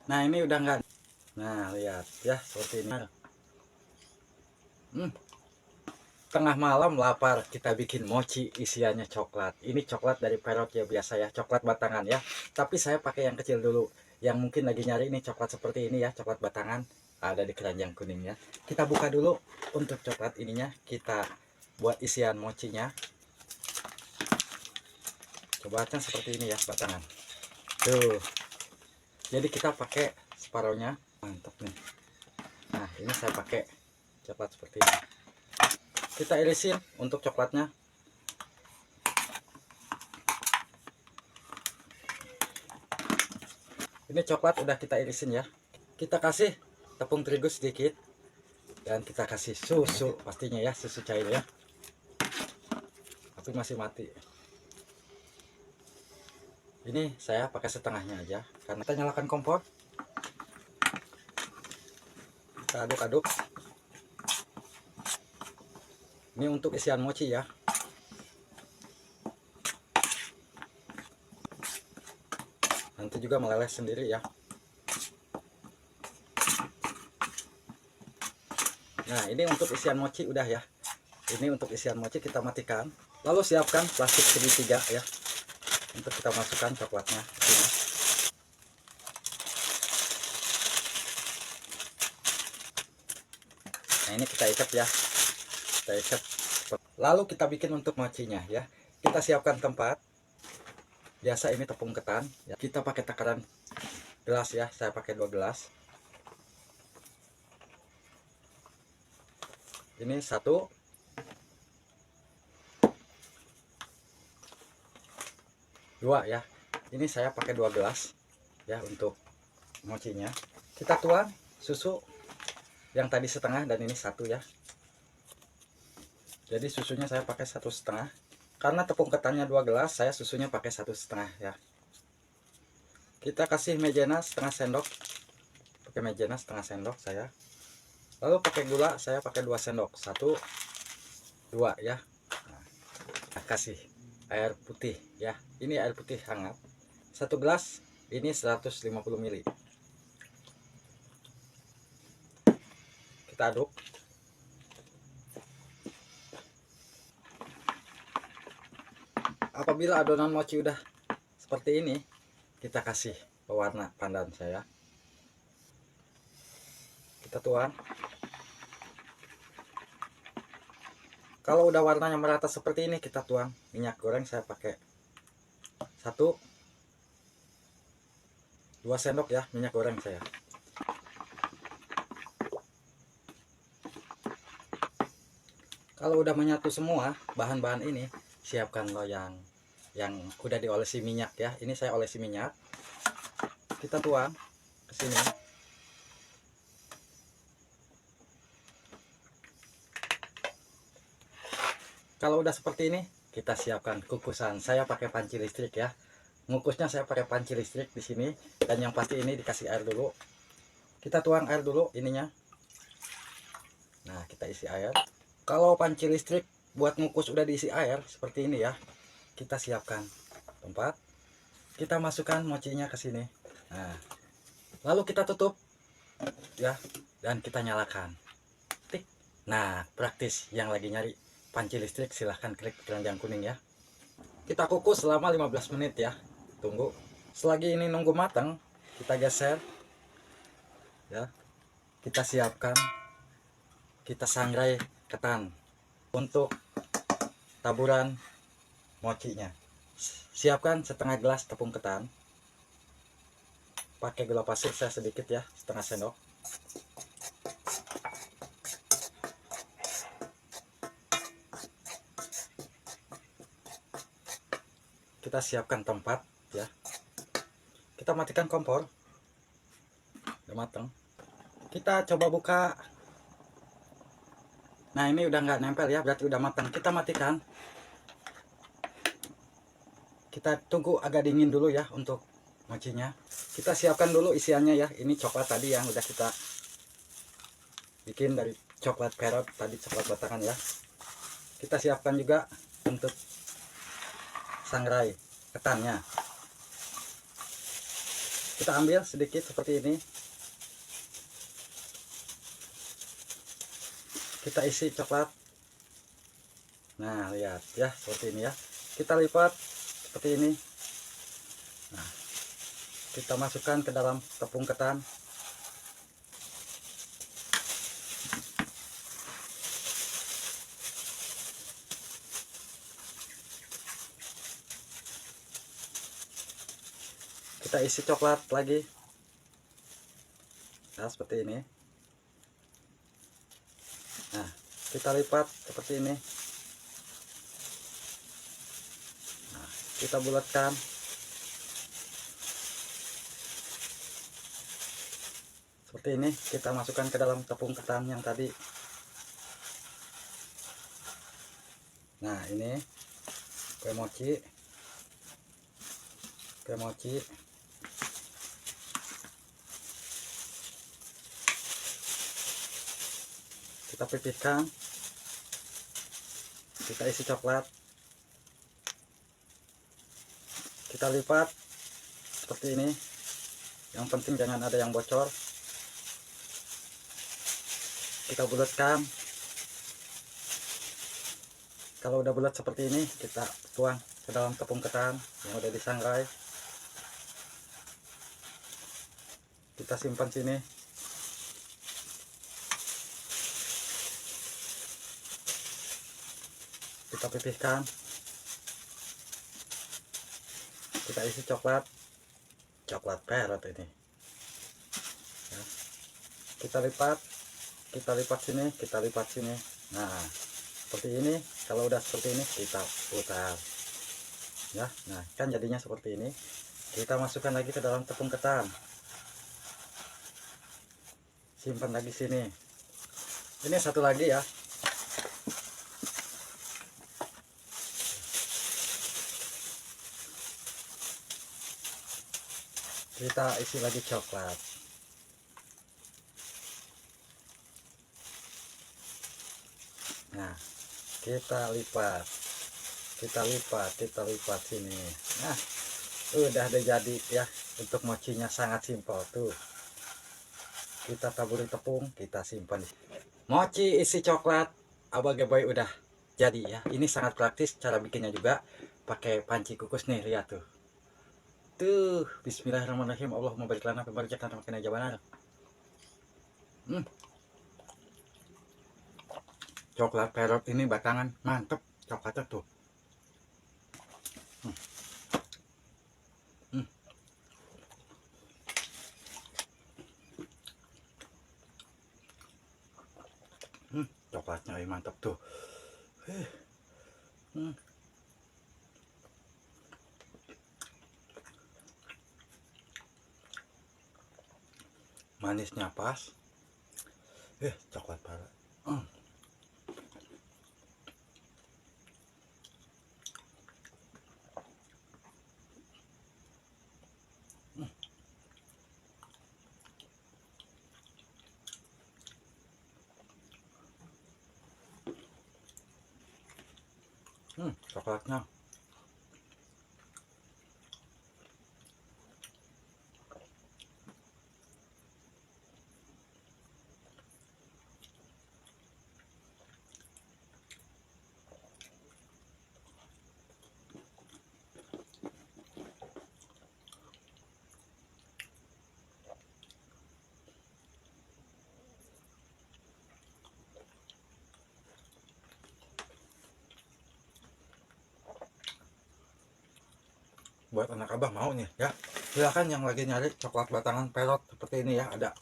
Nah ini udah enggak. Nah lihat ya seperti ini. Tengah malam lapar, kita bikin mochi isiannya coklat. Ini coklat dari Perot ya, biasa ya, coklat batangan ya. Tapi saya pakai yang kecil dulu. Yang mungkin lagi nyari ini coklat seperti ini ya, coklat batangan ada di keranjang kuning ya. Kita buka dulu untuk coklat ininya, kita buat isian mochinya. Coba aja seperti ini ya batangan. Tuh. Jadi kita pakai separohnya, mantap nih. Nah ini saya pakai coklat seperti ini. Kita irisin untuk coklatnya. Ini coklat udah kita irisin ya. Kita kasih tepung terigu sedikit dan kita kasih susu pastinya ya, susu cair ya. Tapi masih mati. Ini saya pakai setengahnya aja karena kita nyalakan kompor. Kita aduk-aduk. Ini untuk isian mochi ya. Nanti juga meleleh sendiri ya. Nah ini untuk isian mochi udah ya. Ini untuk isian mochi kita matikan. Lalu siapkan plastik segitiga ya, untuk kita masukkan coklatnya ke sini. Nah ini kita ikat ya, kita ikat. Lalu kita bikin untuk mochinya ya. Kita siapkan tempat. Biasa ini tepung ketan ya. Kita pakai takaran gelas ya, saya pakai 2 gelas. Ini 1, 2 ya. Ini saya pakai 2 gelas ya untuk mochinya. Kita tuang susu yang tadi setengah dan ini 1 ya. Jadi susunya saya pakai 1,5. Karena tepung ketannya 2 gelas, saya susunya pakai 1,5 ya. Kita kasih maizena setengah sendok. Pakai maizena setengah sendok saya. Lalu pakai gula saya pakai 2 sendok. 1, 2 ya. Nah, kasih air putih ya. Ini air putih hangat. 1 gelas ini 150 ml. Kita aduk. Apabila adonan mochi udah seperti ini, kita kasih pewarna pandan saya. Kita tuang. Kalau udah warnanya merata seperti ini, kita tuang minyak goreng. Saya pakai 1, 2 sendok ya minyak goreng saya. Kalau udah menyatu semua bahan-bahan ini, siapkan loyang yang udah diolesi minyak ya. Ini saya olesi minyak. Kita tuang ke sini. Kalau udah seperti ini, kita siapkan kukusan. Saya pakai panci listrik ya. Ngukusnya saya pakai panci listrik di sini, dan yang pasti ini dikasih air dulu. Kita tuang air dulu ininya. Nah, kita isi air. Kalau panci listrik buat ngukus udah diisi air seperti ini ya, kita siapkan tempat. Kita masukkan mochinya ke sini. Nah, lalu kita tutup ya, dan kita nyalakan. Tik. Nah, praktis. Yang lagi nyari panci listrik silahkan klik keranjang kuning ya. Kita kukus selama 15 menit ya. Tunggu. Selagi ini nunggu matang, kita geser ya. Kita siapkan, kita sangrai ketan untuk taburan mochinya. Siapkan setengah gelas tepung ketan. Pakai gula pasir saya sedikit ya, setengah sendok. Kita siapkan tempat ya. Kita matikan kompor. Udah matang. Kita coba buka. Nah ini udah nggak nempel ya, berarti udah matang. Kita matikan. Kita tunggu agak dingin dulu ya untuk mochinya. Kita siapkan dulu isiannya ya. Ini coklat tadi yang udah kita bikin dari coklat Perot tadi, coklat batangan ya. Kita siapkan juga untuk sangrai ketannya. Kita ambil sedikit seperti ini, kita isi coklat. Nah, lihat ya, seperti ini ya. Kita lipat seperti ini. Nah, kita masukkan ke dalam tepung ketan. Kita isi coklat lagi. Nah, seperti ini. Nah, kita lipat seperti ini. Nah, kita bulatkan. Seperti ini, kita masukkan ke dalam tepung ketan yang tadi. Nah, ini kue mochi. Kue mochi. Kita pipihkan, kita isi coklat, kita lipat seperti ini. Yang penting jangan ada yang bocor. Kita bulatkan. Kalau udah bulat seperti ini, kita tuang ke dalam tepung ketan yang udah disangrai. Kita simpan sini. Kita pipihkan, kita isi coklat parut ini ya. Kita lipat sini, kita lipat sini. Nah, seperti ini. Kalau udah seperti ini, kita putar ya. Nah, kan jadinya seperti ini. Kita masukkan lagi ke dalam tepung ketan, simpan lagi sini. Ini satu lagi ya. Kita isi lagi coklat. Nah, kita lipat sini. Nah, udah jadi ya. Untuk mochinya sangat simpel tuh. Kita taburi tepung, kita simpan. Mochi isi coklat Abah Geboy udah jadi ya. Ini sangat praktis cara bikinnya juga. Pakai panci kukus nih, lihat tuh. Tuh, bismillahirrahmanirrahim. Allahumma barik lana fi ma razaqtana wa qina adzabannar. Coklat parut ini batangan mantep coklatnya tuh. Coklatnya mantep tuh. Manisnya pas. Coklat parut. Coklatnya buat anak abah mau nih ya. Silakan yang lagi nyari coklat batangan pelot seperti ini ya, ada